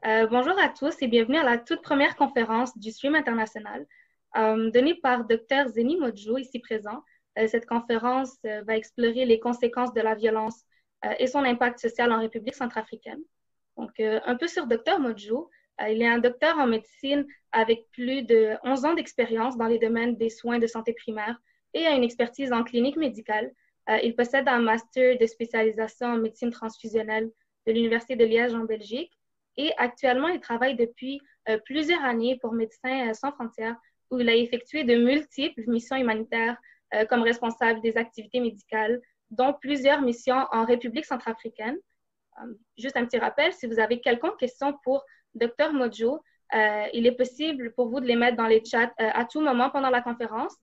Bonjour à tous et bienvenue à la toute première conférence du Stream International donnée par Dr. Zeni Modjo, ici présent. Cette conférence va explorer les conséquences de la violence et son impact social en République centrafricaine. Donc, un peu sur Dr. Modjo. Il est un docteur en médecine avec plus de 11 ans d'expérience dans les domaines des soins de santé primaire et a une expertise en clinique médicale. Il possède un master de spécialisation en médecine transfusionnelle de l'Université de Liège en Belgique. Et actuellement, il travaille depuis plusieurs années pour Médecins sans frontières, où il a effectué de multiples missions humanitaires comme responsable des activités médicales, dont plusieurs missions en République centrafricaine. Juste un petit rappel, si vous avez quelconque question pour Dr. Modjo, il est possible pour vous de les mettre dans les chats à tout moment pendant la conférence.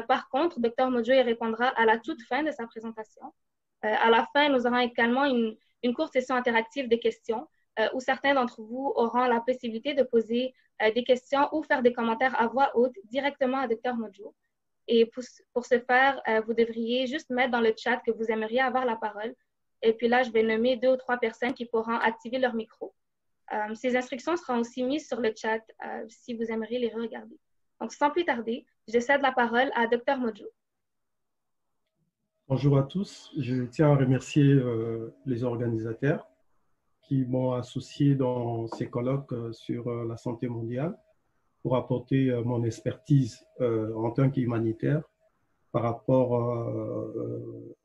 Par contre, Dr. Modjo y répondra à la toute fin de sa présentation. À la fin, nous aurons également une courte session interactive de questions où certains d'entre vous auront la possibilité de poser des questions ou faire des commentaires à voix haute directement à Dr. Modjo. Et pour ce faire, vous devriez juste mettre dans le chat que vous aimeriez avoir la parole. Et puis là, je vais nommer 2 ou 3 personnes qui pourront activer leur micro. Ces instructions seront aussi mises sur le chat si vous aimeriez les regarder. Donc, sans plus tarder, je cède la parole à Dr. Modjo. Bonjour à tous. Je tiens à remercier les organisateurs qui m'ont associé dans ces colloques sur la santé mondiale pour apporter mon expertise en tant qu'humanitaire par rapport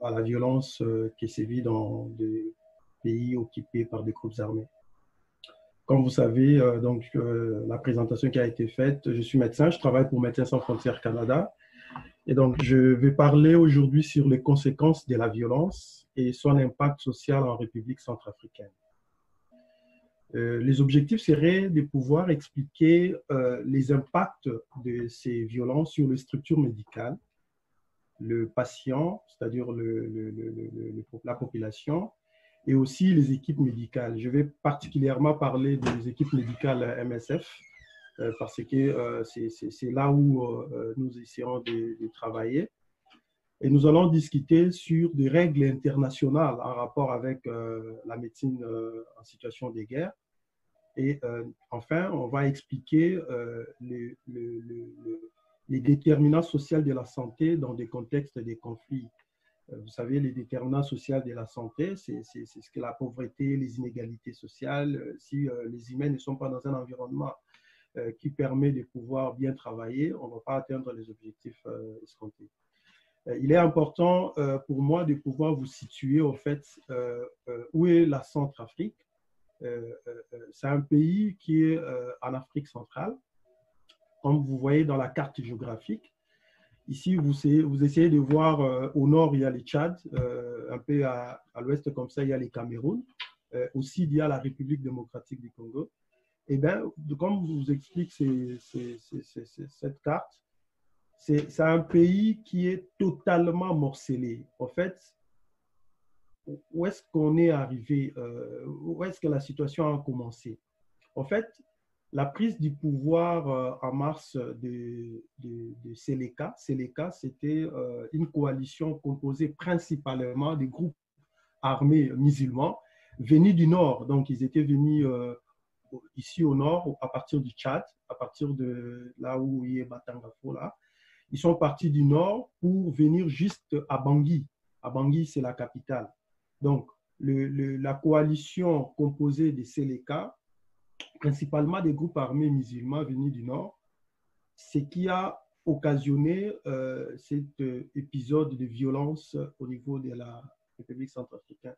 à la violence qui sévit dans des pays occupés par des groupes armés. Comme vous savez, la présentation qui a été faite, je suis médecin, je travaille pour Médecins sans frontières Canada. Et donc, je vais parler aujourd'hui sur les conséquences de la violence et son impact social en République centrafricaine. Les objectifs seraient de pouvoir expliquer les impacts de ces violences sur les structures médicales, le patient, c'est-à-dire la population, et aussi les équipes médicales. Je vais particulièrement parler des équipes médicales MSF, parce que c'est là où nous essayons de travailler. Et nous allons discuter sur des règles internationales en rapport avec la médecine en situation de guerre. Et enfin, on va expliquer les déterminants sociaux de la santé dans des contextes de conflits. Vous savez, les déterminants sociaux de la santé, c'est ce que la pauvreté, les inégalités sociales, si les humains ne sont pas dans un environnement qui permet de pouvoir bien travailler, on ne va pas atteindre les objectifs escomptés. Il est important pour moi de pouvoir vous situer au fait où est la Centrafrique. C'est un pays qui est en Afrique centrale. Comme vous voyez dans la carte géographique, ici vous essayez de voir au nord il y a le Tchad, un peu à l'ouest comme ça il y a le Cameroun, aussi il y a la République démocratique du Congo. Et bien, comme je vous explique cette carte, c'est un pays qui est totalement morcelé. En fait, où est-ce qu'on est arrivé? Où est-ce que la situation a commencé? En fait, la prise du pouvoir en mars de Seleka, c'était une coalition composée principalement des groupes armés musulmans venus du nord. Donc, ils étaient venus ici au nord, à partir du Tchad, à partir de là où il est Batangafo, là. Ils sont partis du nord pour venir juste à Bangui. À Bangui, c'est la capitale. Donc, la coalition composée des Seleka, principalement des groupes armés musulmans venus du nord, ce qui a occasionné cet épisode de violence au niveau de la République centrafricaine.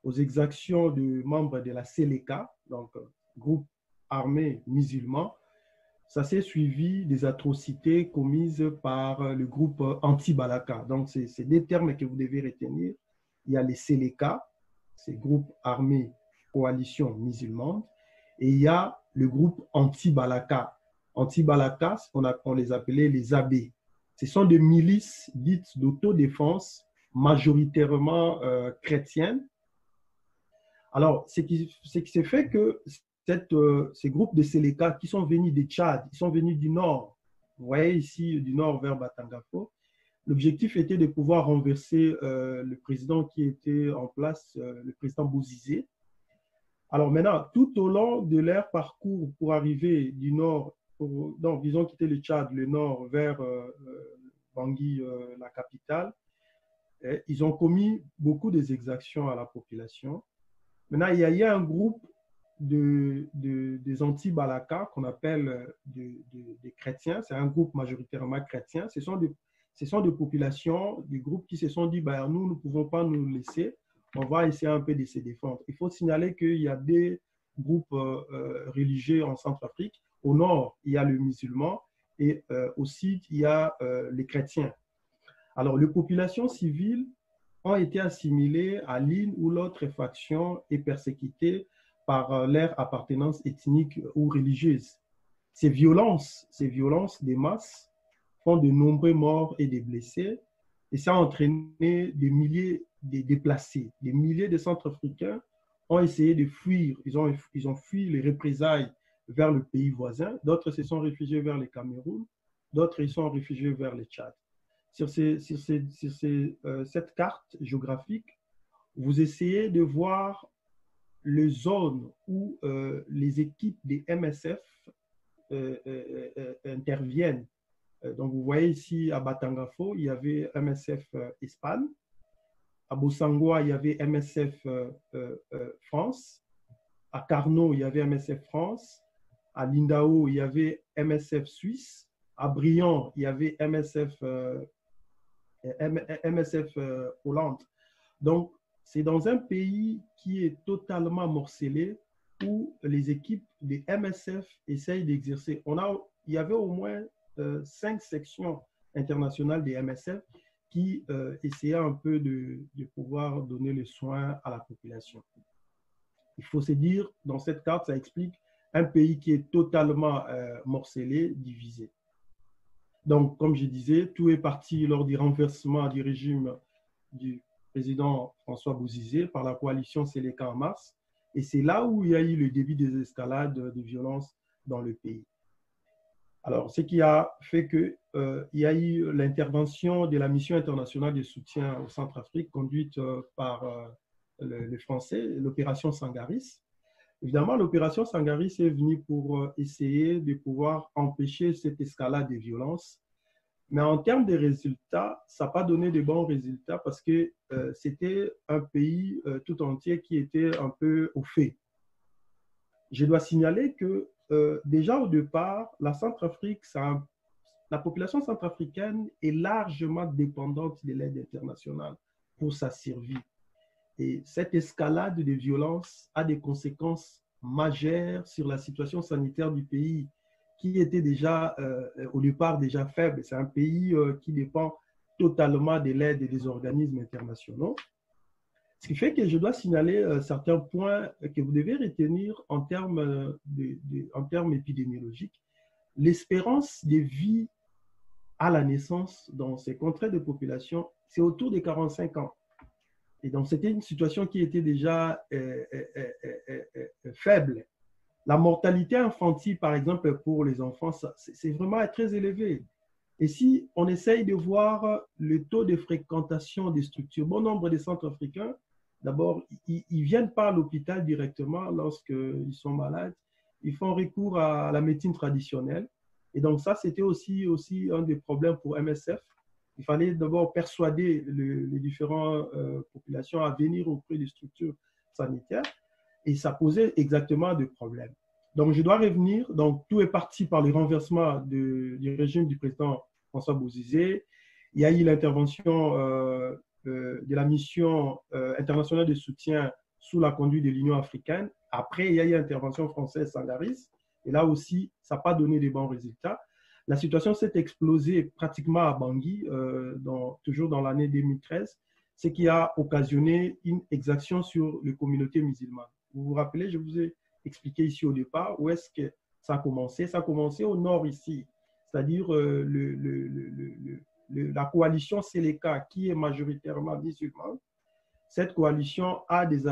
Aux exactions de membres de la Seleka, donc groupe armé musulman, ça s'est suivi des atrocités commises par le groupe anti-Balaka. Donc, c'est des termes que vous devez retenir. Il y a les Seleka, ces groupes armés coalition musulmane, et il y a le groupe anti-Balaka. Anti-Balaka, on les appelait les AB. Ce sont des milices dites d'autodéfense, majoritairement chrétiennes. Alors, ce qui s'est fait que ces groupes de Seleka qui sont venus des Tchad, ils sont venus du nord, vous voyez ici du nord vers Batangafo, l'objectif était de pouvoir renverser le président qui était en place, le président Bozizé. Alors maintenant, tout au long de leur parcours pour arriver du nord, donc ils ont quitté le Tchad, le nord, vers Bangui, la capitale, ils ont commis beaucoup d'exactions à la population. Maintenant, il y a un groupe des anti-Balaka qu'on appelle des chrétiens. C'est un groupe majoritairement chrétien. Ce sont des populations, des groupes qui se sont dit, bah, nous ne pouvons pas nous laisser. On va essayer un peu de se défendre. Il faut signaler qu'il y a des groupes religieux en Centrafrique. Au nord, il y a le musulman et au sud, il y a les chrétiens. Alors, les populations civiles ont été assimilées à l'une ou l'autre faction et persécutées par leur appartenance ethnique ou religieuse. Ces violences des masses font de nombreux morts et des blessés, et ça a entraîné des milliers de déplacés. Des milliers de Centrafricains ont essayé de fuir, ils ont fui les représailles vers le pays voisin, d'autres se sont réfugiés vers le Cameroun, d'autres ils sont réfugiés vers le Tchad. Sur cette carte géographique, vous essayez de voir les zones où les équipes des MSF interviennent. Donc, vous voyez ici à Batangafo, il y avait MSF Espagne. À Bossangoa, il y avait MSF France. À Carnot, il y avait MSF France. À Lindao, il y avait MSF Suisse. À Briand, il y avait MSF Hollande. Donc, c'est dans un pays qui est totalement morcelé où les équipes des MSF essayent d'exercer. Il y avait au moins 5 sections internationales des MSF qui essayaient un peu de pouvoir donner les soins à la population. Il faut se dire, dans cette carte, ça explique un pays qui est totalement morcelé, divisé. Donc, comme je disais, tout est parti lors du renversement du régime du président François Bozizé par la coalition Séléka en mars. Et c'est là où il y a eu le début des escalades de violence dans le pays. Alors, ce qui a fait qu'il y a eu l'intervention de la mission internationale de soutien au Centrafrique conduite par les Français, l'opération Sangaris. Évidemment, l'opération Sangaris est venue pour essayer de pouvoir empêcher cette escalade de violence. Mais en termes de résultats, ça n'a pas donné de bons résultats parce que c'était un pays tout entier qui était un peu au fait. Je dois signaler que déjà au départ, la Centrafrique, la population centrafricaine est largement dépendante de l'aide internationale pour sa survie. Et cette escalade de violence a des conséquences majeures sur la situation sanitaire du pays, qui était déjà, au départ, déjà faible. C'est un pays qui dépend totalement de l'aide des organismes internationaux. Ce qui fait que je dois signaler certains points que vous devez retenir en termes épidémiologiques. L'espérance de vie à la naissance dans ces contrées de population, c'est autour de 45 ans. Et donc, c'était une situation qui était déjà faible. La mortalité infantile, par exemple, pour les enfants, c'est vraiment très élevé. Et si on essaye de voir le taux de fréquentation des structures, bon nombre de Centrafricains, d'abord, ils ne viennent pas à l'hôpital directement lorsqu'ils sont malades. Ils font recours à la médecine traditionnelle. Et donc, ça, c'était aussi un des problèmes pour MSF. Il fallait d'abord persuader les différentes populations à venir auprès des structures sanitaires. Et ça posait exactement des problèmes. Donc, je dois revenir. Donc, tout est parti par le renversement du régime du président François Bozizé. Il y a eu l'intervention de la mission internationale de soutien sous la conduite de l'Union africaine. Après, il y a eu l'intervention française Sangaris. Et là aussi, ça n'a pas donné de bons résultats. La situation s'est explosée pratiquement à Bangui, toujours dans l'année 2013, ce qui a occasionné une exaction sur les communautés musulmanes. Vous vous rappelez, je vous ai expliqué ici au départ où est-ce que ça a commencé. Ça a commencé au nord ici, c'est-à-dire la coalition Séléka qui est majoritairement musulmane. Cette coalition a des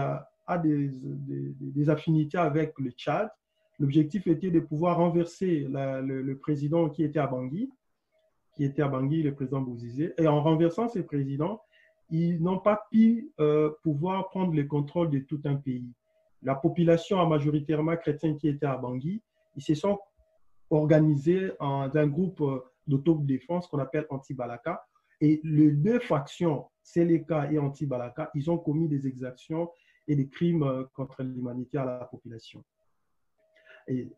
affinités avec le Tchad. L'objectif était de pouvoir renverser le président qui était à Bangui, le président Bozizé. Et en renversant ce président, ils n'ont pas pu pouvoir prendre le contrôle de tout un pays. la population majoritairement chrétienne qui était à Bangui, ils se sont organisés dans un groupe d'autodéfense qu'on appelle Anti-Balaka. Et les deux factions, Seleka et Anti-Balaka, ils ont commis des exactions et des crimes contre l'humanité à la population. Et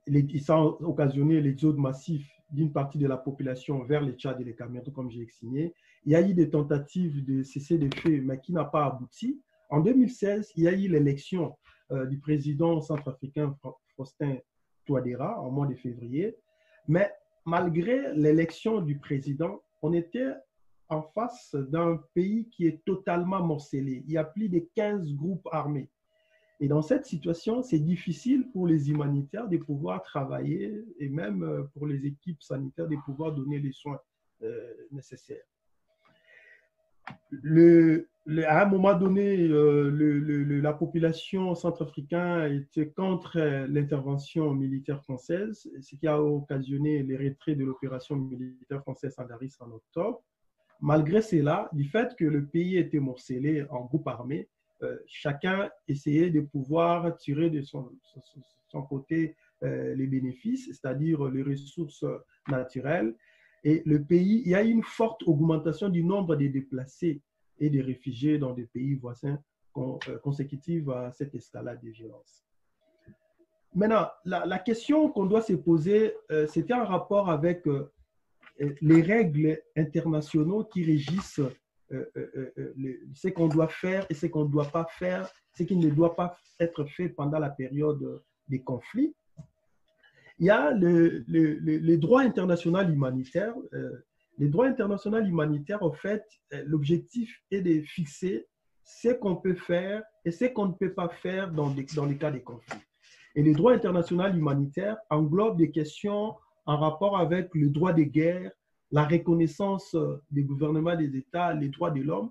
ça a occasionné l'exode massif d'une partie de la population vers le Tchad et le Cameroun, comme j'ai expliqué. Il y a eu des tentatives de cesser les faits, mais qui n'ont pas abouti. En 2016, il y a eu l'élection du président centrafricain Faustin Touadéra en mois de février. Mais malgré l'élection du président, on était en face d'un pays qui est totalement morcelé. Il y a plus de 15 groupes armés. Et dans cette situation, c'est difficile pour les humanitaires de pouvoir travailler et même pour les équipes sanitaires de pouvoir donner les soins nécessaires. À un moment donné, la population centrafricaine était contre l'intervention militaire française, ce qui a occasionné les retraits de l'opération militaire française Sandaris en octobre. Malgré cela, du fait que le pays était morcelé en groupes armés, chacun essayait de pouvoir tirer de son côté les bénéfices, c'est-à-dire les ressources naturelles. Et le pays, il y a eu une forte augmentation du nombre de déplacés et des réfugiés dans des pays voisins consécutive à cette escalade de violence. Maintenant, la question qu'on doit se poser, c'était en rapport avec les règles internationales qui régissent ce qu'on doit faire et ce qu'on ne doit pas faire, ce qui ne doit pas être fait pendant la période des conflits. Il y a le droit international humanitaire. Le droit international humanitaire, en fait, l'objectif est de fixer ce qu'on peut faire et ce qu'on ne peut pas faire dans les cas des conflits. Et le droit international humanitaire englobe des questions en rapport avec le droit des guerres, la reconnaissance des gouvernements des États, les droits de l'homme.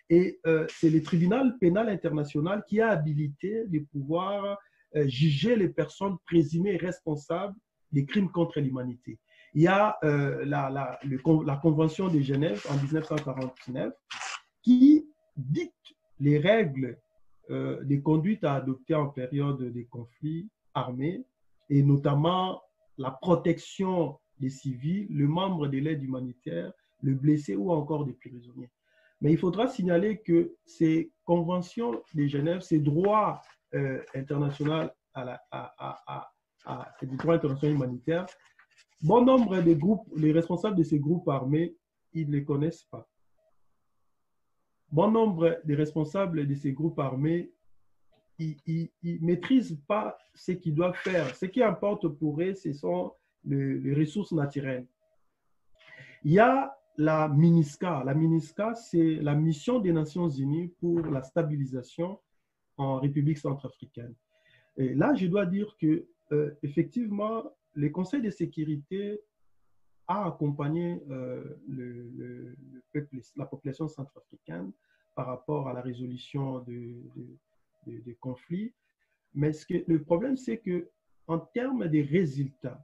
Et c'est le tribunal pénal international qui a habilité de pouvoir juger les personnes présumées responsables des crimes contre l'humanité. Il y a la Convention de Genève en 1949 qui dicte les règles des conduites à adopter en période de conflits armés et notamment la protection des civils, le membre de l'aide humanitaire, le blessé ou encore des prisonniers. Mais il faudra signaler que ces conventions de Genève, ces droits internationaux du droit international humanitaire, bon nombre de groupes, les responsables de ces groupes armés, ils ne les connaissent pas. Bon nombre des responsables de ces groupes armés, ils ne maîtrisent pas ce qu'ils doivent faire. Ce qui importe pour eux, ce sont les ressources naturelles. Il y a la MINUSCA. La MINUSCA, c'est la mission des Nations Unies pour la stabilisation en République centrafricaine. Et là, je dois dire que effectivement, le Conseil de sécurité a accompagné le peuple, la population centrafricaine par rapport à la résolution des conflits. Mais le problème, c'est qu'en termes de résultats,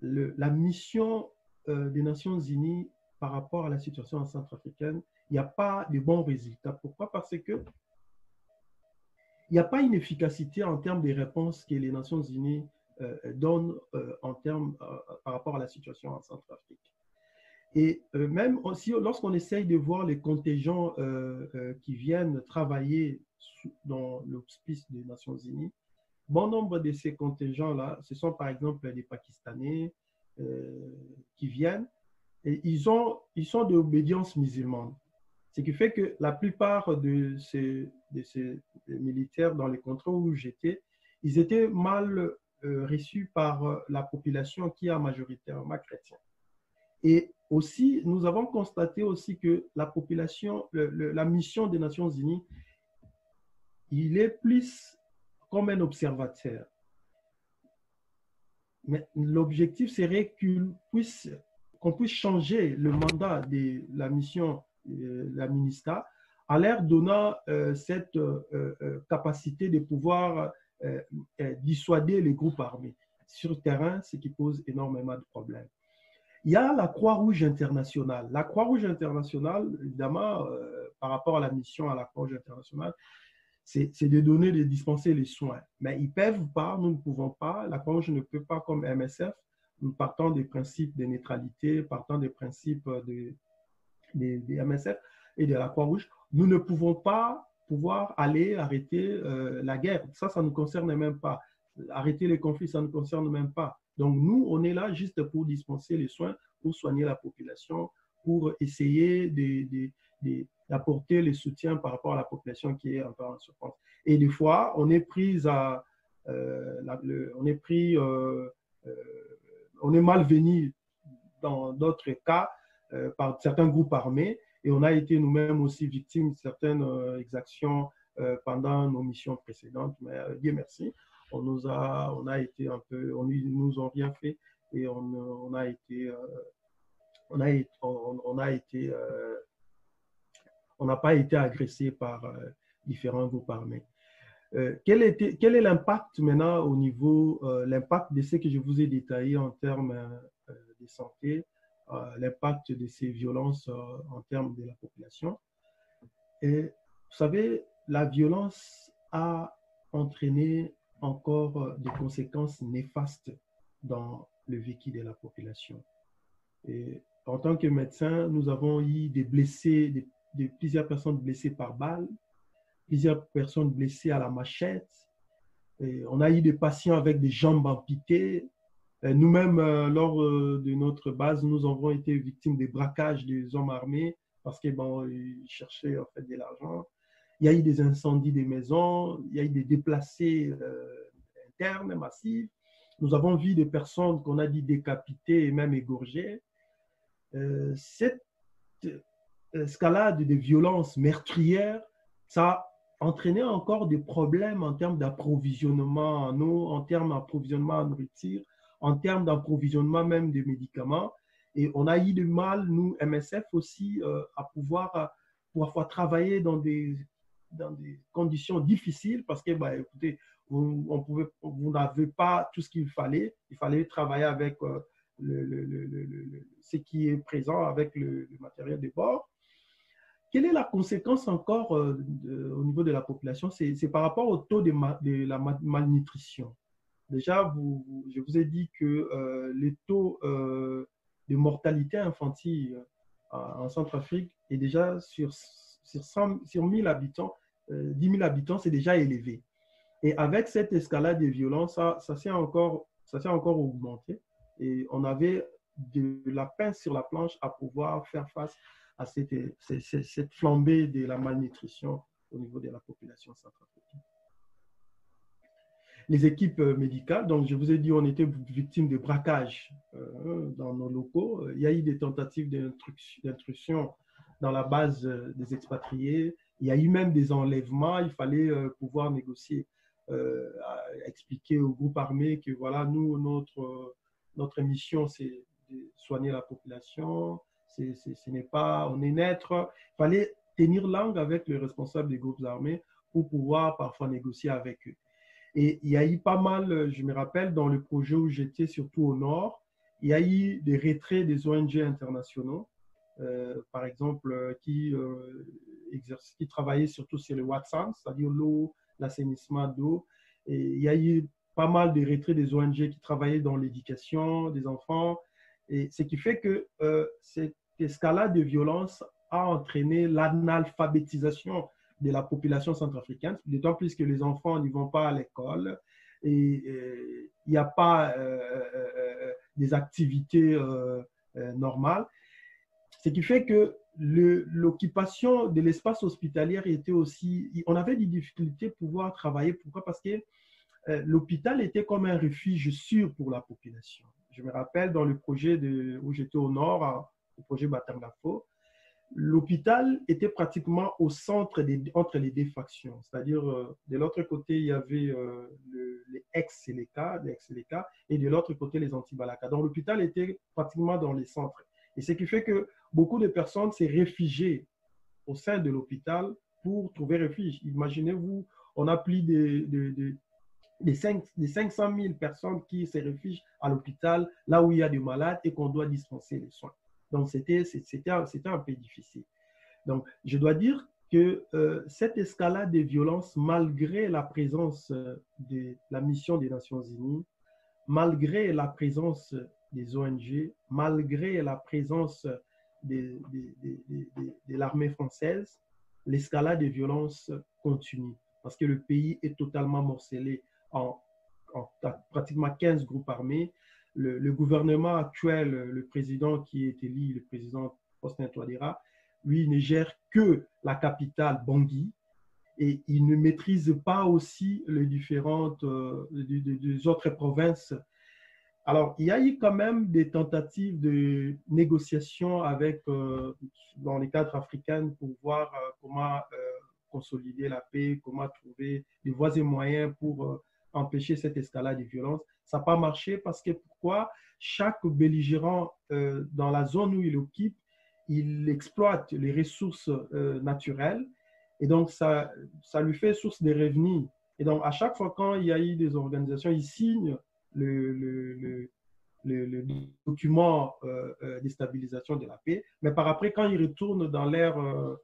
la mission des Nations Unies par rapport à la situation centrafricaine, il n'y a pas de bons résultats. Pourquoi? Parce que il n'y a pas une efficacité en termes des réponses que les Nations Unies donnent par rapport à la situation en Centrafrique. Et même aussi, lorsqu'on essaye de voir les contingents qui viennent travailler dans l'hospice des Nations Unies, bon nombre de ces contingents-là, ce sont par exemple des Pakistanais qui viennent et ils sont d'obédience musulmane. Ce qui fait que la plupart de ces militaires dans les contrôles où j'étais, ils étaient mal reçus par la population qui est majoritairement chrétienne. Et aussi, nous avons constaté aussi que la population, la mission des Nations Unies, il est plus comme un observateur. Mais l'objectif serait qu'on puisse changer le mandat de la mission, la MINUSCA, en leur donnant cette capacité de pouvoir dissuader les groupes armés sur le terrain, ce qui pose énormément de problèmes. Il y a la Croix-Rouge internationale. La Croix-Rouge internationale, évidemment, par rapport à la mission à la Croix-Rouge internationale, c'est de donner, de dispenser les soins. Mais ils ne peuvent pas, nous ne pouvons pas, la Croix-Rouge ne peut pas comme MSF, nous partons des principes de neutralité, partant des principes des MSF et de la Croix-Rouge, nous ne pouvons pas pouvoir aller arrêter la guerre. Ça ne nous concerne même pas. Arrêter les conflits, ça ne nous concerne même pas. Donc nous, on est là juste pour dispenser les soins, pour soigner la population, pour essayer d'apporter le soutien par rapport à la population qui est un peu en souffrance. Et des fois, on est pris à, on est malvenu dans d'autres cas par certains groupes armés et on a été nous-mêmes aussi victimes de certaines exactions pendant nos missions précédentes. Mais Dieu merci, on a été un peu, ils nous ont rien fait et on a été on n'a pas été agressé par différents groupes armés. Quel est l'impact maintenant au niveau, l'impact de ce que je vous ai détaillé en termes de santé, l'impact de ces violences en termes de la population? Et vous savez, la violence a entraîné encore des conséquences néfastes dans le vécu de la population. Et en tant que médecin, nous avons eu des blessés, plusieurs personnes blessées par balle, plusieurs personnes blessées à la machette. Et on a eu des patients avec des jambes amputées. Nous-mêmes, lors de notre base, nous avons été victimes des braquages des hommes armés parce qu'ils cherchaient en fait de l'argent. Il y a eu des incendies des maisons, il y a eu des déplacés internes massifs. Nous avons vu des personnes qu'on a dit décapitées et même égorgées. Cette escalade de violences meurtrières, ça a entraîné encore des problèmes en termes d'approvisionnement en eau, en termes d'approvisionnement en nourriture, en termes d'approvisionnement même des médicaments. Et on a eu du mal, nous, MSF aussi, à pouvoir travailler dans des conditions difficiles parce que, écoutez, vous n'avez pas tout ce qu'il fallait. Il fallait travailler avec ce qui est présent, avec le matériel de bord. Quelle est la conséquence encore au niveau de la population? C'est par rapport au taux de la malnutrition. Déjà, je vous ai dit que les taux de mortalité infantile en Centrafrique est déjà sur 1000 habitants, 10 000 habitants, c'est déjà élevé. Et avec cette escalade de violence, ça s'est encore augmenté. Et on avait de la pince sur la planche à pouvoir faire face à cette flambée de la malnutrition au niveau de la population centrafricaine. Les équipes médicales, donc je vous ai dit, on était victime de braquages dans nos locaux. Il y a eu des tentatives d'intrusion dans la base des expatriés. Il y a eu même des enlèvements. Il fallait pouvoir négocier, expliquer au groupe armé que voilà, nous, notre mission, c'est de soigner la population. Ce n'est pas, on est neutre. Il fallait tenir langue avec les responsables des groupes armés pour pouvoir parfois négocier avec eux. Et il y a eu pas mal, je me rappelle, dans le projet où j'étais, surtout au nord, il y a eu des retraits des ONG internationaux, par exemple, qui travaillaient surtout sur le Watsan, c'est-à-dire l'eau, l'assainissement d'eau. Et il y a eu pas mal de retraits des ONG qui travaillaient dans l'éducation des enfants. Et ce qui fait que cette escalade de violence a entraîné l'analphabétisation de la population centrafricaine, d'autant plus que les enfants n'y vont pas à l'école et il n'y a pas des activités normales. Ce qui fait que l'occupation de l'espace hospitalier était aussi... On avait des difficultés pour pouvoir travailler. Pourquoi? Parce que l'hôpital était comme un refuge sûr pour la population. Je me rappelle dans le projet où j'étais au nord, le projet Batangafo, l'hôpital était pratiquement au centre entre les deux factions. C'est-à-dire, de l'autre côté, il y avait les ex-Séléka, et de l'autre côté, les anti-Balaka. Donc, l'hôpital était pratiquement dans les centres. Et ce qui fait que beaucoup de personnes s'est réfugiées au sein de l'hôpital pour trouver refuge. Imaginez-vous, on a plus de 500 000 personnes qui se réfugient à l'hôpital, là où il y a des malades et qu'on doit dispenser les soins. Donc, c'était un peu difficile. Donc, je dois dire que cette escalade des violences, malgré la présence de la mission des Nations Unies, malgré la présence des ONG, malgré la présence de l'armée française, l'escalade des violences continue parce que le pays est totalement morcelé en pratiquement 15 groupes armés. Le gouvernement actuel, le président qui est élu, le président Faustin Touadéra, lui ne gère que la capitale Bangui et il ne maîtrise pas aussi les différentes des autres provinces. Alors, il y a eu quand même des tentatives de négociation avec, dans les cadres africains pour voir comment consolider la paix, comment trouver des voies et moyens pour empêcher cette escalade de violence. Ça n'a pas marché parce que pourquoi? Chaque belligérant dans la zone où il occupe, il exploite les ressources naturelles et donc ça lui fait source de revenus. Et donc, à chaque fois quand il y a eu des organisations, ils signent le document de stabilisation de la paix, mais par après, quand ils retournent dans leur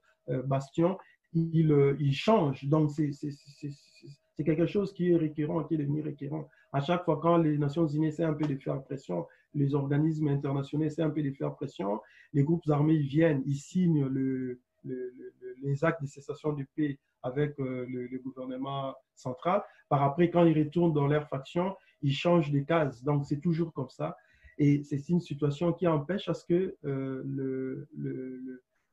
bastion, ils changent. Donc, c'est quelque chose qui est récurrent, qui est devenu récurrent. À chaque fois, quand les Nations Unies essaient un peu de faire pression, les organismes internationaux essaient un peu de faire pression, les groupes armés viennent, ils signent les actes de cessation de paix avec le gouvernement central. Par après, quand ils retournent dans leur faction, ils changent de case. Donc, c'est toujours comme ça. Et c'est une situation qui empêche à ce que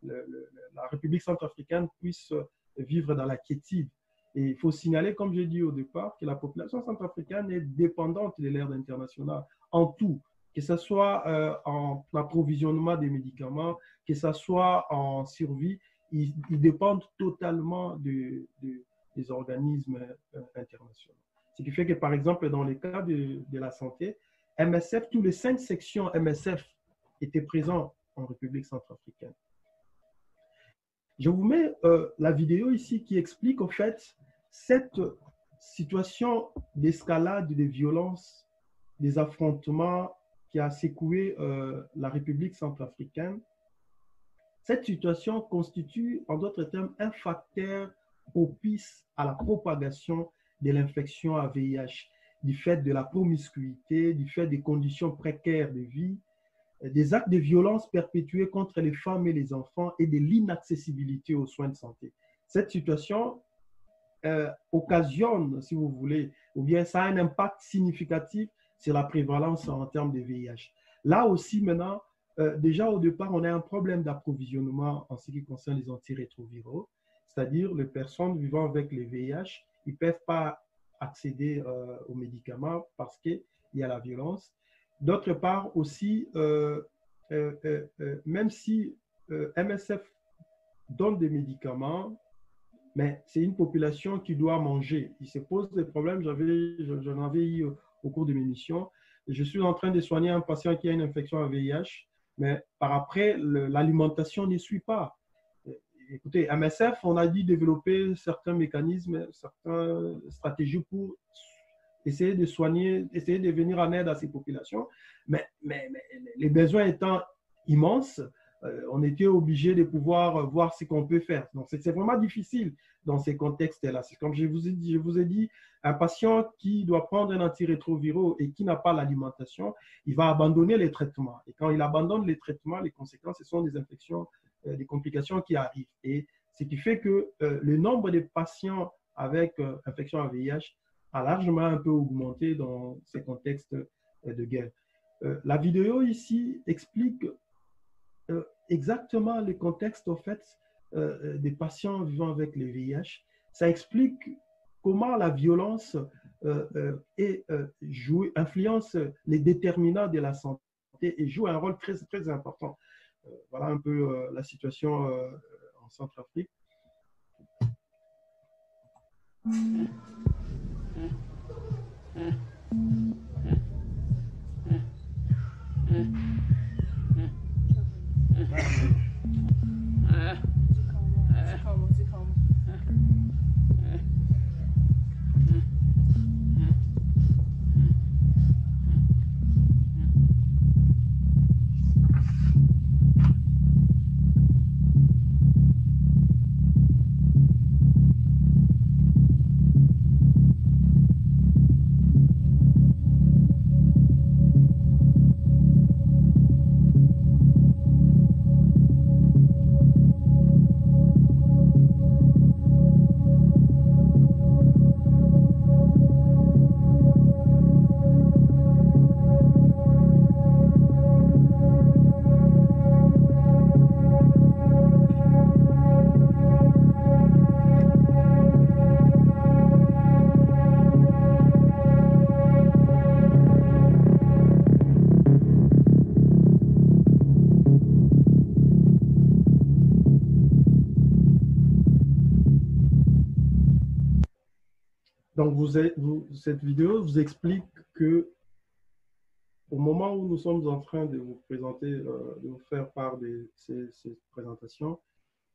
la République centrafricaine puisse vivre dans la quiétude. Et il faut signaler, comme j'ai dit au départ, que la population centrafricaine est dépendante de l'aide internationale en tout, que ce soit en approvisionnement des médicaments, que ce soit en survie, ils dépendent totalement des organismes internationaux. Ce qui fait que, par exemple, dans le cas de la santé, MSF, tous les 5 sections MSF étaient présents en République centrafricaine. Je vous mets la vidéo ici qui explique, au fait, cette situation d'escalade des violences, des affrontements qui a secoué la République centrafricaine. Cette situation constitue, en d'autres termes, un facteur propice à la propagation de l'infection à VIH, du fait de la promiscuité, du fait des conditions précaires de vie, des actes de violence perpétués contre les femmes et les enfants et de l'inaccessibilité aux soins de santé. Cette situation occasionne, si vous voulez, ou bien ça a un impact significatif sur la prévalence en termes de VIH. Là aussi, maintenant, déjà au départ, on a un problème d'approvisionnement en ce qui concerne les antirétroviraux, c'est-à-dire les personnes vivant avec le VIH, ils ne peuvent pas accéder aux médicaments parce qu'il y a la violence. D'autre part aussi, même si MSF donne des médicaments, mais c'est une population qui doit manger. Il se pose des problèmes, j'en avais eu au cours de mes missions. Je suis en train de soigner un patient qui a une infection à VIH, mais par après, l'alimentation ne suit pas. Écoutez, MSF, on a dit développer certains mécanismes, certaines stratégies pour essayer de soigner, essayer de venir en aide à ces populations, mais les besoins étant immenses, on était obligé de pouvoir voir ce qu'on peut faire. Donc, c'est vraiment difficile dans ces contextes-là. Comme je vous ai dit, un patient qui doit prendre un antirétroviraux et qui n'a pas l'alimentation, il va abandonner les traitements. Et quand il abandonne les traitements, les conséquences, ce sont des infections, des complications qui arrivent. Et ce qui fait que le nombre de patients avec infection à VIH a largement un peu augmenté dans ces contextes de guerre. La vidéo ici explique exactement le contexte, au fait, des patients vivant avec le VIH. Ça explique comment la violence influence les déterminants de la santé et joue un rôle très, très important. Voilà un peu la situation en Centrafrique. Donc, cette vidéo vous explique que au moment où nous sommes en train de vous présenter, de vous faire part de ces présentations,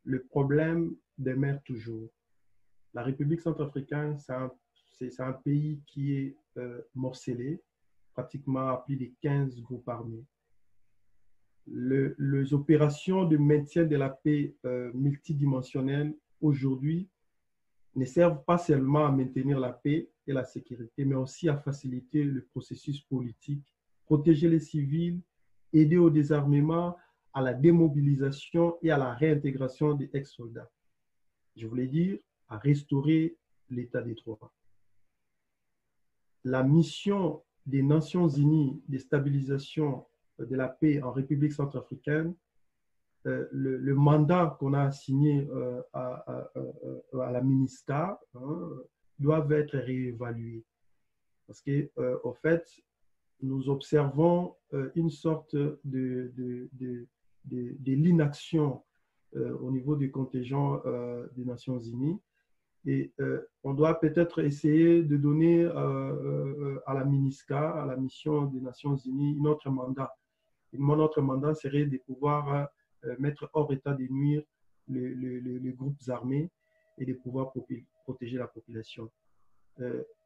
le problème demeure toujours. La République centrafricaine, c'est un pays qui est morcelé, pratiquement à plus de 15 groupes armés. Les opérations de maintien de la paix multidimensionnelle aujourd'hui ne servent pas seulement à maintenir la paix et la sécurité, mais aussi à faciliter le processus politique, protéger les civils, aider au désarmement, à la démobilisation et à la réintégration des ex-soldats. Je voulais dire, à restaurer l'état des droits. La mission des Nations Unies de stabilisation de la paix en République centrafricaine, le mandat qu'on a assigné à la MINUSCA doivent être réévalués. Parce que, au fait, nous observons une sorte de l'inaction au niveau du contingent des Nations Unies. Et on doit peut-être essayer de donner à la MINUSCA, à la mission des Nations Unies, un autre mandat. Et notre mandat serait de pouvoir mettre hors état de nuire les groupes armés et de pouvoir protéger la population.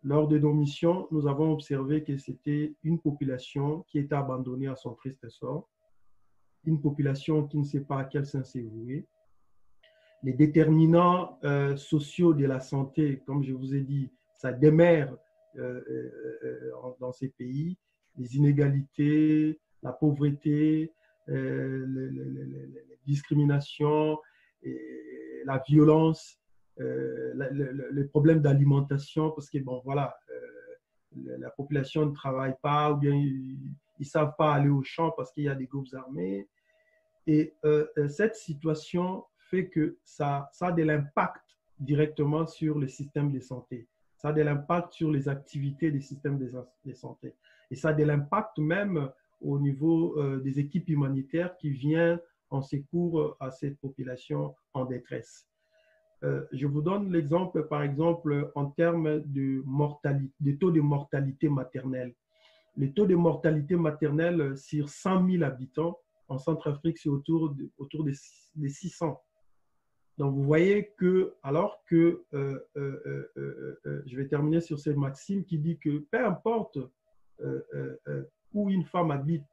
Lors de nos missions, nous avons observé que c'était une population qui était abandonnée à son triste sort, une population qui ne sait pas à quel sens s'est vouée. Les déterminants sociaux de la santé, comme je vous ai dit, ça demeure dans ces pays, les inégalités, la pauvreté, les discriminations, la violence, les problèmes d'alimentation, parce que, bon, voilà, la population ne travaille pas ou bien ils ne savent pas aller au champ parce qu'il y a des groupes armés. Et cette situation fait que ça a de l'impact directement sur le système de santé. Ça a de l'impact sur les activités des systèmes de santé. Et ça a de l'impact même au niveau des équipes humanitaires qui viennent en secours à cette population en détresse. Je vous donne l'exemple, par exemple, en termes de taux de mortalité maternelle. Le taux de mortalité maternelle sur 100 000 habitants en Centrafrique, c'est autour de 600. Donc, vous voyez que, alors que, je vais terminer sur cette maxime qui dit que peu importe où une femme habite,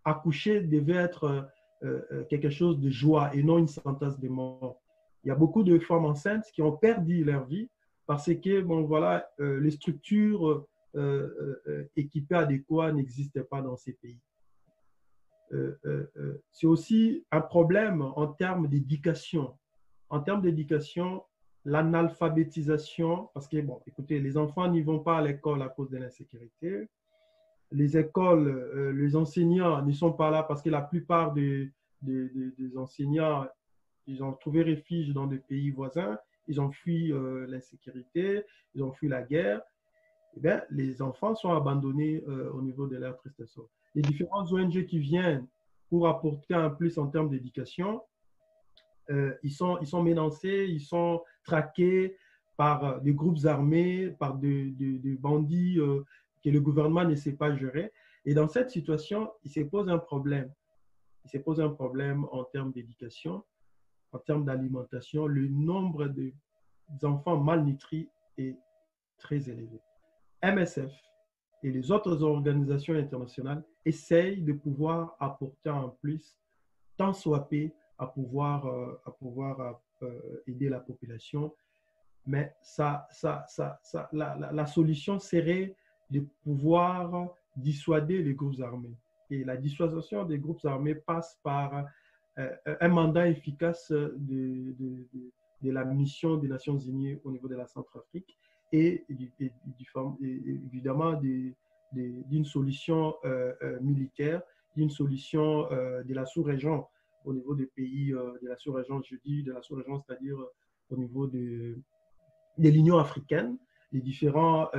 accoucher devait être quelque chose de joie et non une sentence de mort. Il y a beaucoup de femmes enceintes qui ont perdu leur vie parce que, bon, voilà, les structures équipées adéquates n'existaient pas dans ces pays. C'est aussi un problème en termes d'éducation. En termes d'éducation, l'analphabétisation, parce que, bon, écoutez, les enfants n'y vont pas à l'école à cause de l'insécurité. Les écoles, les enseignants ne sont pas là parce que la plupart des enseignants, ils ont trouvé refuge dans des pays voisins, ils ont fui l'insécurité, ils ont fui la guerre. Eh bien, les enfants sont abandonnés au niveau de leur triste sort. Les différentes ONG qui viennent pour apporter un plus en termes d'éducation, ils sont menacés, ils sont traqués par des groupes armés, par des bandits que le gouvernement ne sait pas gérer. Et dans cette situation, il se pose un problème. Il se pose un problème en termes d'éducation, en termes d'alimentation. Le nombre d'enfants malnutris est très élevé. MSF et les autres organisations internationales essayent de pouvoir apporter un plus, tant soit peu, à pouvoir aider la population. Mais la solution serait de pouvoir dissuader les groupes armés. Et la dissuasion des groupes armés passe par un mandat efficace de la mission des Nations Unies au niveau de la Centrafrique et évidemment d'une solution militaire, d'une solution de la sous-région au niveau des pays de la sous-région, je dis de la sous-région, c'est-à-dire au niveau de l'Union africaine. Les différents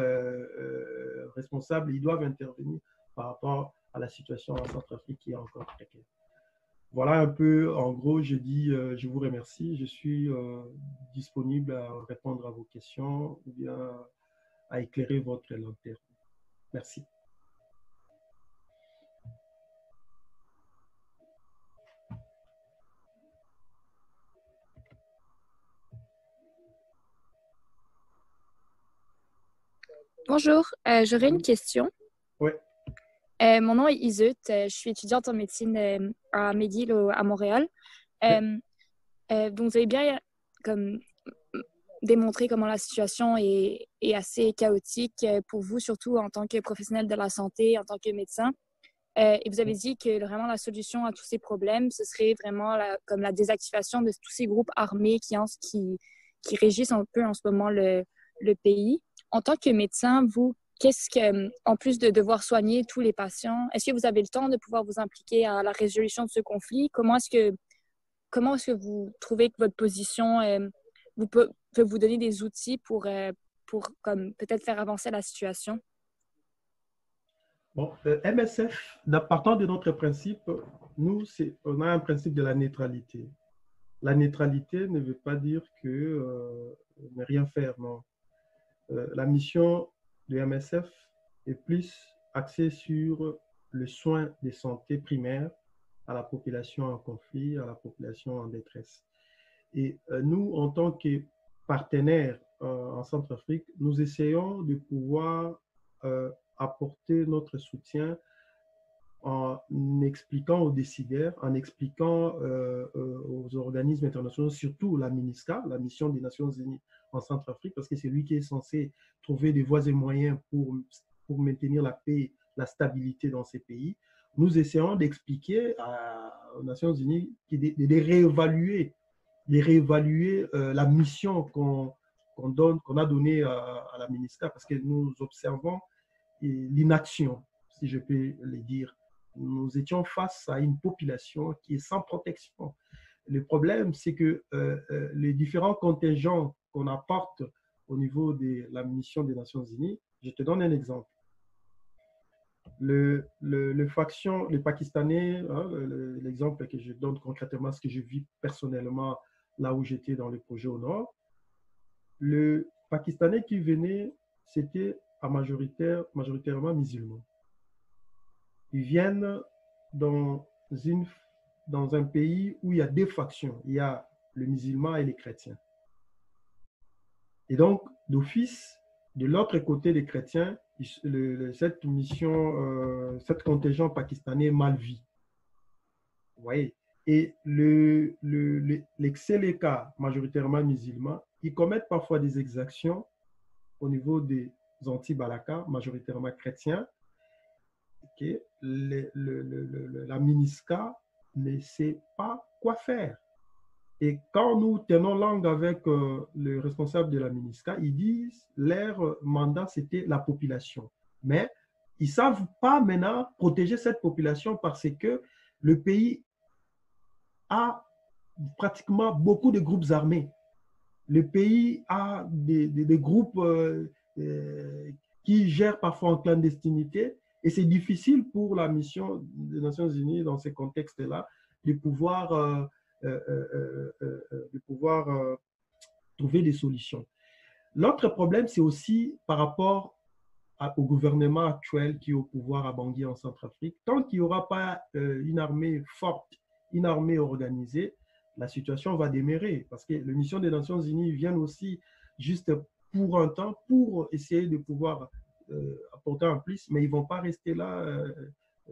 responsables, ils doivent intervenir par rapport à la situation en Centrafrique qui est encore précaire. Voilà un peu, en gros, je dis, je vous remercie. Je suis disponible à répondre à vos questions ou bien à éclairer votre lanterne. Merci. Bonjour, j'aurais une question. Oui. Mon nom est Isut, je suis étudiante en médecine à McGill à Montréal. Donc, vous avez bien comme, démontré comment la situation est assez chaotique pour vous, surtout en tant que professionnel de la santé, en tant que médecin. Et vous avez dit que vraiment la solution à tous ces problèmes, ce serait vraiment comme la désactivation de tous ces groupes armés qui régissent un peu en ce moment le pays. En tant que médecin, vous, qu'est-ce que, en plus de devoir soigner tous les patients, est-ce que vous avez le temps de pouvoir vous impliquer à la résolution de ce conflit? Comment est-ce que vous trouvez que votre position peut vous donner des outils pour comme peut-être faire avancer la situation? Bon, MSF, partant de notre principe, nous, on a un principe de la neutralité. La neutralité ne veut pas dire que ne rien faire, non. La mission de MSF est plus axée sur le soin de santé primaire à la population en conflit, à la population en détresse. Et nous, en tant que partenaires en Centrafrique, nous essayons de pouvoir apporter notre soutien en expliquant aux décideurs, en expliquant aux organismes internationaux, surtout la MINUSCA, la mission des Nations Unies en Centrafrique, parce que c'est lui qui est censé trouver des voies et moyens pour maintenir la paix, la stabilité dans ces pays. Nous essayons d'expliquer aux Nations Unies de réévaluer la mission qu'on a donnée à la MINUSCA, parce que nous observons l'inaction, si je peux le dire. Nous étions face à une population qui est sans protection. Le problème, c'est que les différents contingents qu'on apporte au niveau de la mission des Nations Unies, je te donne un exemple. Les Pakistanais, hein, l'exemple que je donne concrètement, ce que je vis personnellement là où j'étais dans le projet au Nord, le Pakistanais qui venait, c'était majoritairement musulmans. Ils viennent dans un pays où il y a deux factions. Il y a les musulmans et les chrétiens. Et donc, d'office, de l'autre côté des chrétiens, cette mission, cette contingent pakistanais est mal vu. Vous voyez? Et les Séléka, majoritairement musulmans, ils commettent parfois des exactions au niveau des anti-Balaka, majoritairement chrétiens. Okay. La MINUSCA ne sait pas quoi faire. Et quand nous tenons langue avec le responsable de la MINUSCA, ils disent leur mandat, c'était la population. Mais ils ne savent pas maintenant protéger cette population parce que le pays a pratiquement beaucoup de groupes armés. Le pays a des groupes qui gèrent parfois en clandestinité. Et c'est difficile pour la mission des Nations Unies dans ces contextes-là de pouvoir trouver des solutions. L'autre problème, c'est aussi par rapport au gouvernement actuel qui est au pouvoir à Bangui en Centrafrique. Tant qu'il n'y aura pas une armée forte, une armée organisée, la situation va demeurer parce que les missions des Nations Unies viennent aussi juste pour un temps, pour essayer de pouvoir apporter un plus, mais ils ne vont pas rester là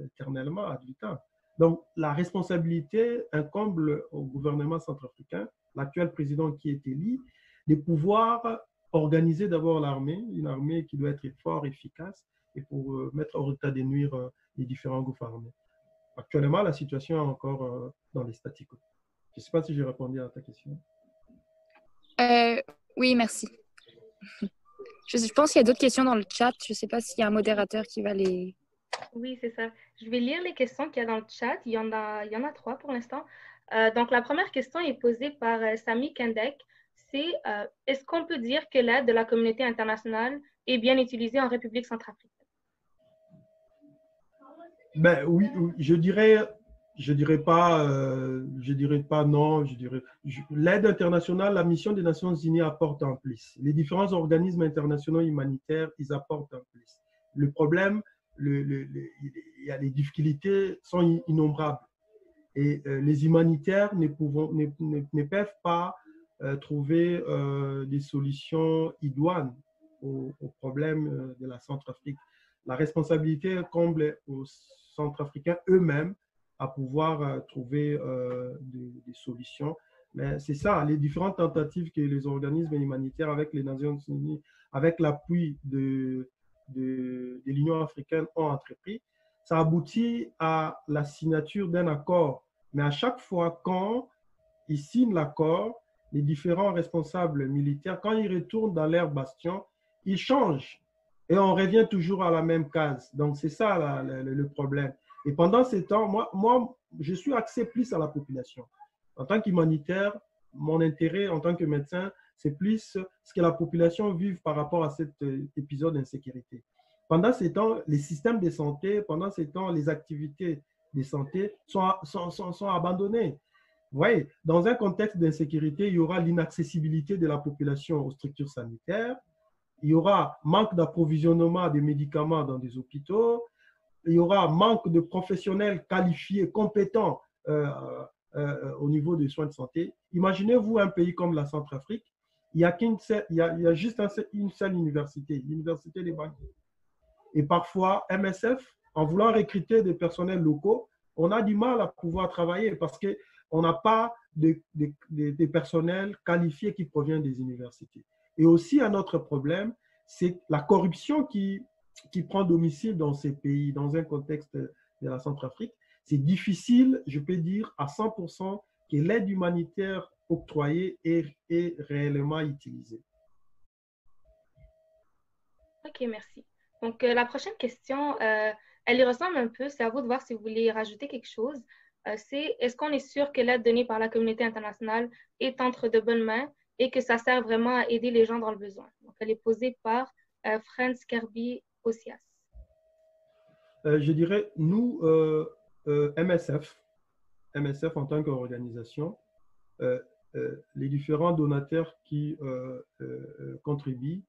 éternellement, ad vitam. Donc, la responsabilité incombe au gouvernement centrafricain, l'actuel président qui est élu, de pouvoir organiser d'abord l'armée, une armée qui doit être fort, efficace, et pour mettre hors état de nuire les différents groupes armés. Actuellement, la situation est encore dans les statu quo. Je ne sais pas si j'ai répondu à ta question. Oui, merci. Je pense qu'il y a d'autres questions dans le chat. Je ne sais pas s'il y a un modérateur qui va les... Oui, c'est ça. Je vais lire les questions qu'il y a dans le chat. Il y en a 3 pour l'instant. Donc, la première question est posée par Sami Kendek. C'est est-ce qu'on peut dire que l'aide de la communauté internationale est bien utilisée en République centrafricaine? Ben, oui, je dirais je dirais pas non. L'aide internationale, la mission des Nations Unies apporte en plus. Les différents organismes internationaux humanitaires, ils apportent en plus. Le problème, il y a les difficultés sont innombrables. Et les humanitaires ne peuvent pas trouver des solutions idoines aux problèmes de la Centrafrique. La responsabilité incombe aux Centrafricains eux-mêmes à pouvoir trouver des solutions. Mais c'est ça, les différentes tentatives que les organismes humanitaires avec les Nations Unies, avec l'appui de l'Union africaine ont entrepris, ça aboutit à la signature d'un accord. Mais à chaque fois, quand ils signent l'accord, les différents responsables militaires, quand ils retournent dans leur bastion, ils changent. Et on revient toujours à la même case. Donc, c'est ça le problème. Et pendant ces temps, moi, je suis axé plus à la population. En tant qu'humanitaire, mon intérêt en tant que médecin, c'est plus ce que la population vive par rapport à cet épisode d'insécurité. Pendant ces temps, les systèmes de santé, pendant ces temps, les activités de santé sont abandonnées. Vous voyez, dans un contexte d'insécurité, il y aura l'inaccessibilité de la population aux structures sanitaires, il y aura manque d'approvisionnement des médicaments dans des hôpitaux, il y aura manque de professionnels qualifiés, compétents au niveau des soins de santé. Imaginez-vous un pays comme la Centrafrique, il y a juste une seule université, l'université des banquiers. Et parfois, MSF, en voulant recruter des personnels locaux, on a du mal à pouvoir travailler parce qu'on n'a pas de personnels qualifiés qui proviennent des universités. Et aussi, un autre problème, c'est la corruption qui prend domicile dans ces pays, dans un contexte de la Centrafrique. C'est difficile, je peux dire, à 100% que l'aide humanitaire octroyée est réellement utilisée. OK, merci. Donc, la prochaine question, elle y ressemble un peu. C'est à vous de voir si vous voulez rajouter quelque chose. C'est, est-ce qu'on est sûr que l'aide donnée par la communauté internationale est entre de bonnes mains et que ça sert vraiment à aider les gens dans le besoin? Donc, elle est posée par Franz Kirby Osias. Je dirais, nous, MSF en tant qu'organisation, les différents donateurs qui contribuent,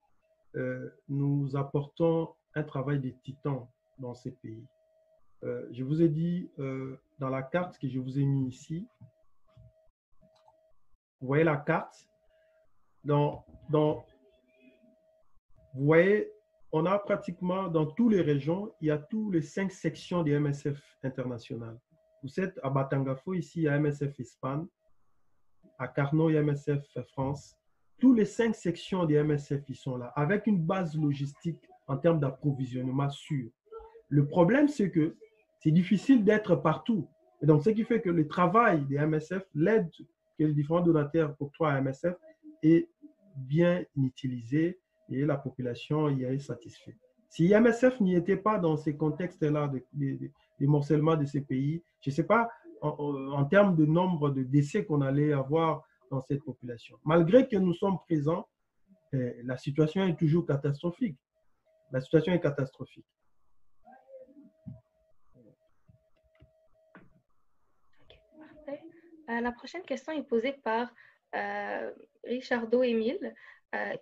nous apportons un travail de titan dans ces pays. Je vous ai dit dans la carte que je vous ai mis ici, vous voyez la carte, vous voyez, on a pratiquement dans toutes les régions, il y a tous les 5 sections des MSF internationales. Vous êtes à Batangafo, ici, il y a MSF Espagne, à Carnot, il y a MSF France. Tous les 5 sections des MSF, ils sont là, avec une base logistique en termes d'approvisionnement sûr. Le problème, c'est que c'est difficile d'être partout. Et donc, ce qui fait que le travail des MSF, l'aide que les différents donateurs octroient à MSF est bien utilisée et la population y est satisfaite. Si MSF n'y était pas dans ces contextes-là de morcellement de ces pays, je ne sais pas en termes de nombre de décès qu'on allait avoir dans cette population. Malgré que nous sommes présents, la situation est toujours catastrophique. La situation est catastrophique. La prochaine question est posée par Richardo Émile.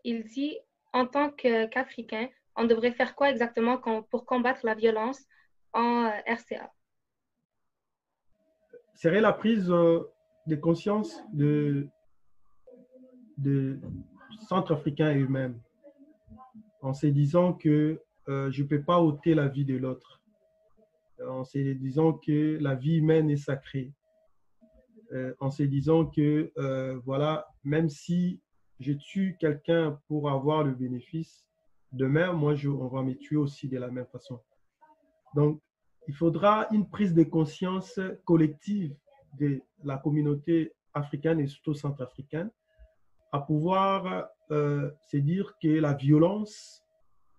Il dit, en tant qu'Africain, on devrait faire quoi exactement pour combattre la violence en RCA? Serait la prise de conscience de Centrafricains eux-mêmes, en se disant que je ne peux pas ôter la vie de l'autre, en se disant que la vie humaine est sacrée, en se disant que voilà, même si je tue quelqu'un pour avoir le bénéfice, demain, moi, on va me tuer aussi de la même façon. Donc, il faudra une prise de conscience collective de la communauté africaine et surtout centrafricaine à pouvoir se dire que la violence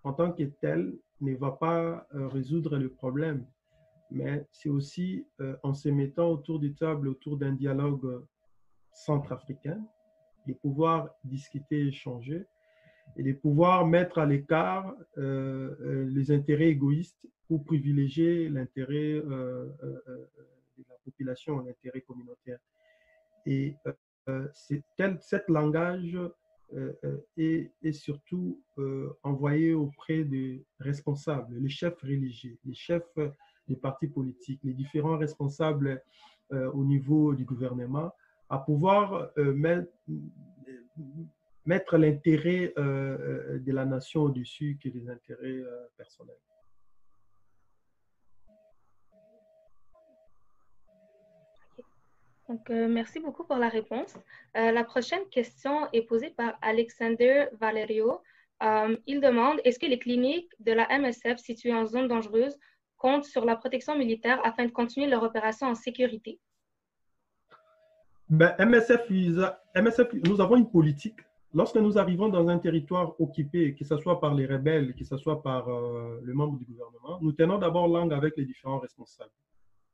en tant que telle ne va pas résoudre le problème. Mais c'est aussi en se mettant autour d'une table, autour d'un dialogue centrafricain, de pouvoir discuter, échanger, et de pouvoir mettre à l'écart les intérêts égoïstes pour privilégier l'intérêt de la population. population ou l'intérêt communautaire. Et cet langage est surtout envoyé auprès des responsables, les chefs religieux, les chefs des partis politiques, les différents responsables au niveau du gouvernement, à pouvoir mettre l'intérêt de la nation au-dessus que les intérêts personnels. Donc, merci beaucoup pour la réponse. La prochaine question est posée par Alexander Valerio. Il demande, est-ce que les cliniques de la MSF situées en zone dangereuse comptent sur la protection militaire afin de continuer leur opération en sécurité? Ben, MSF, nous avons une politique. Lorsque nous arrivons dans un territoire occupé, que ce soit par les rebelles, que ce soit par le membre du gouvernement, nous tenons d'abord langue avec les différents responsables.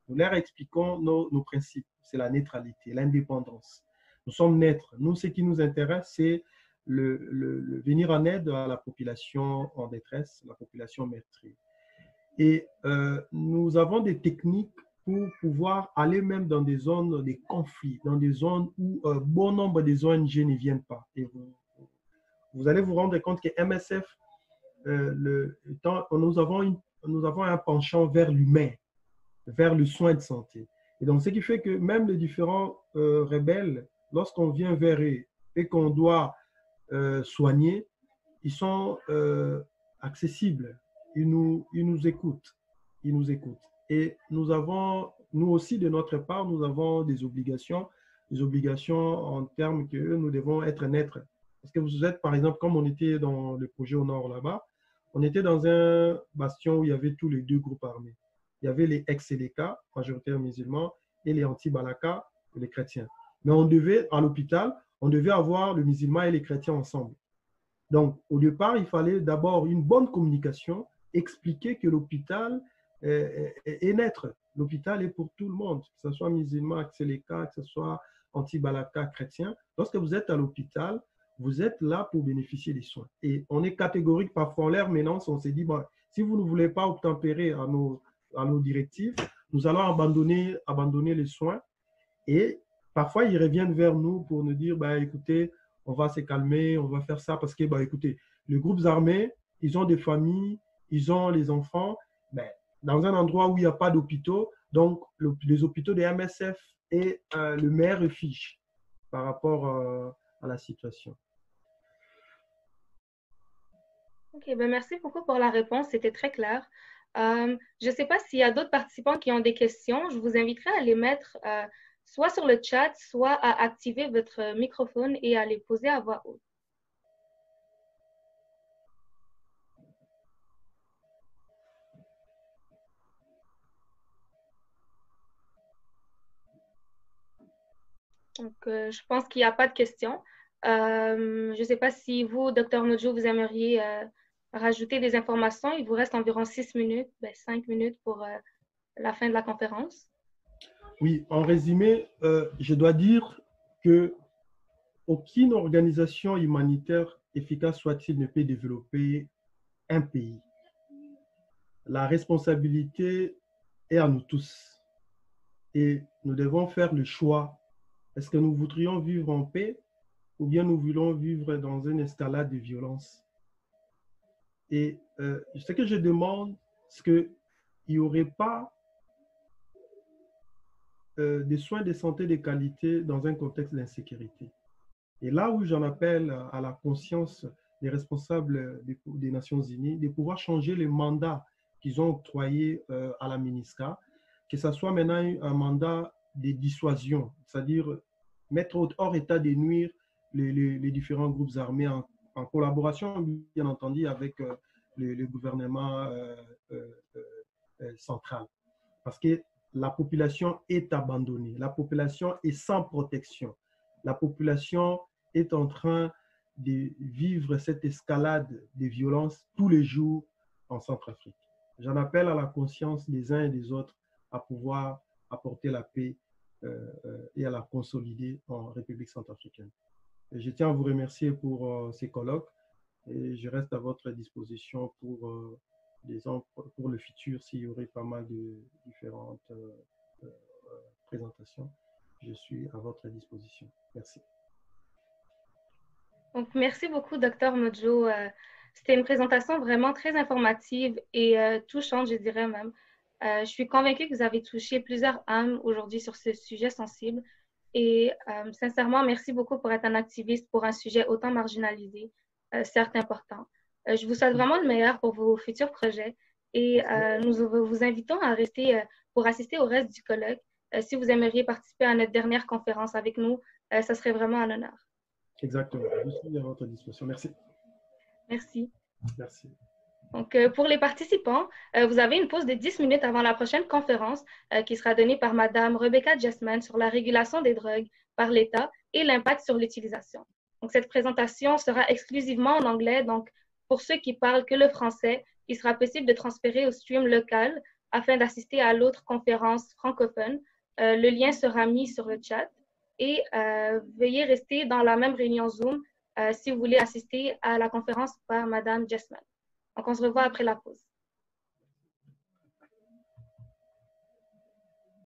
Nous leur expliquons nos principes. C'est la neutralité, l'indépendance. Nous sommes neutres. Nous, ce qui nous intéresse, c'est le venir en aide à la population en détresse, la population meurtrie. Et nous avons des techniques pour pouvoir aller même dans des zones de conflits, dans des zones où bon nombre des ONG ne viennent pas. Et vous allez vous rendre compte que MSF, nous avons un penchant vers l'humain, vers le soin de santé. Et donc, ce qui fait que même les différents rebelles, lorsqu'on vient vers eux et qu'on doit soigner, ils sont accessibles. Ils nous écoutent. Ils nous écoutent. Et nous avons, nous aussi, de notre part, nous avons des obligations en termes que nous devons être neutres. Parce que vous êtes, par exemple, comme on était dans le projet au nord là-bas, on était dans un bastion où il y avait tous les deux groupes armés. Il y avait les ex-Séléka, majoritaires musulmans, et les anti-Balaka, les chrétiens. Mais on devait, à l'hôpital, on devait avoir le musulman et les chrétiens ensemble. Donc, au départ, il fallait d'abord une bonne communication, expliquer que l'hôpital est neutre. L'hôpital est pour tout le monde, que ce soit musulman, Séléka, que ce soit anti-Balaka, chrétien. Lorsque vous êtes à l'hôpital, vous êtes là pour bénéficier des soins. Et on est catégorique, parfois en l'air menace, on s'est dit, bon, si vous ne voulez pas obtempérer à nos directives, nous allons abandonner les soins. Et parfois, ils reviennent vers nous pour nous dire, bah, écoutez, on va se calmer, on va faire ça parce que, bah, écoutez, les groupes armés, ils ont des familles, ils ont les enfants, ben, dans un endroit où il n'y a pas d'hôpitaux, donc les hôpitaux des MSF est le meilleur refuge par rapport à la situation. OK, ben merci beaucoup pour la réponse, c'était très clair. Je ne sais pas s'il y a d'autres participants qui ont des questions. Je vous inviterai à les mettre soit sur le chat, soit à activer votre microphone et à les poser à voix haute. Donc, je pense qu'il n'y a pas de questions. Je ne sais pas si vous, Dr. Modjo, vous aimeriez rajouter des informations. Il vous reste environ 6 minutes, 5 minutes pour la fin de la conférence. Oui, en résumé, je dois dire que aucune organisation humanitaire, efficace soit-il, ne peut développer un pays. La responsabilité est à nous tous. Et nous devons faire le choix. Est-ce que nous voudrions vivre en paix ou bien nous voulons vivre dans une escalade de violence? Et ce que je demande, c'est qu'il n'y aurait pas des soins de santé de qualité dans un contexte d'insécurité. Et là où j'en appelle à la conscience des responsables des Nations Unies, de pouvoir changer les mandats qu'ils ont octroyés à la MINUSCA, que ce soit maintenant un mandat de dissuasion, c'est-à-dire mettre hors état de nuire les différents groupes armés en collaboration, bien entendu, avec le gouvernement central. Parce que la population est abandonnée, la population est sans protection, la population est en train de vivre cette escalade de violence tous les jours en Centrafrique. J'en appelle à la conscience des uns et des autres à pouvoir apporter la paix et à la consolider en République centrafricaine. Et je tiens à vous remercier pour ces colloques et je reste à votre disposition pour le futur s'il y aurait pas mal de différentes présentation, je suis à votre disposition. Merci. Donc, merci beaucoup, Dr. Modjo. C'était une présentation vraiment très informative et touchante, je dirais même. Je suis convaincue que vous avez touché plusieurs âmes aujourd'hui sur ce sujet sensible. Et sincèrement, merci beaucoup pour être un activiste pour un sujet autant marginalisé, certes important. Je vous souhaite vraiment le meilleur pour vos futurs projets et nous vous invitons à rester pour assister au reste du colloque. Si vous aimeriez participer à notre dernière conférence avec nous, ça serait vraiment un honneur. Exactement. Je suis à votre disposition. Merci. Merci. Merci. Donc, pour les participants, vous avez une pause de 10 minutes avant la prochaine conférence qui sera donnée par Madame Rebecca Jessman sur la régulation des drogues par l'État et l'impact sur l'utilisation. Donc, cette présentation sera exclusivement en anglais. Donc, pour ceux qui parlent que le français, il sera possible de transférer au stream local afin d'assister à l'autre conférence francophone. Le lien sera mis sur le chat et veuillez rester dans la même réunion Zoom si vous voulez assister à la conférence par Madame Jessman. Donc, on se revoit après la pause.